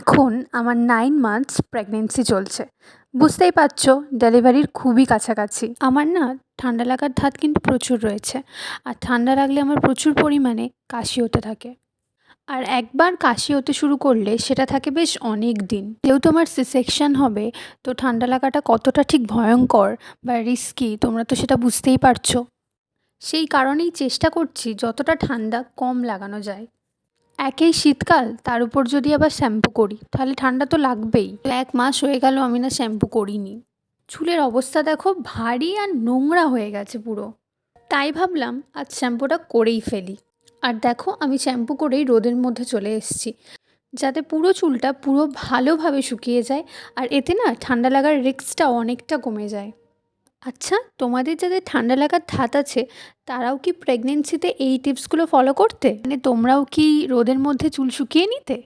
এখন আমার 9 months pregnancy চলছে। বুঝতেই পারছো ডেলিভারির খুবই কাছাকাছি। আমার না ঠান্ডা লাগার ধাত কিন্তু প্রচুর রয়েছে। আর ঠান্ডা লাগলে আমার প্রচুর পরিমাণে কাশি হতে থাকে। আর একবার কাশি হতে শুরু করলে সেটা থাকে বেশ অনেক দিন। যেহেতু আমার সি-সেকশন হবে, তো ঠান্ডা লাগাটা কতটা ঠিক ভয়ঙ্কর বা রিস্কি তোমরা তো সেটা বুঝতেই পারছো। সেই কারণেই চেষ্টা করছি যতটা ঠান্ডা কম লাগানো যায়। একেই শীতকাল, তার উপর যদি আবার শ্যাম্পু করি তাহলে ঠান্ডা তো লাগবেই। 1 মাস হয়ে গেল আমি না শ্যাম্পু করিনি। চুলের অবস্থা দেখো ভারী আর নোংরা হয়ে গেছে পুরো। তাই ভাবলাম আজ শ্যাম্পুটা করেই ফেলি। আর দেখো আমি শ্যাম্পু করেই রোদের মধ্যে চলে এসেছি, যাতে পুরো চুলটা পুরো ভালোভাবে শুকিয়ে যায়। আর এতে না ঠান্ডা লাগার রিস্কটাও অনেকটা কমে যায়। আচ্ছা, তোমাদের যাদের ঠান্ডা লাগার ধাত আছে তারাও কি প্রেগনেন্সিতে এই টিপসগুলো ফলো করতে? মানে তোমরাও কি রোদের মধ্যে চুল শুকিয়ে নিতে?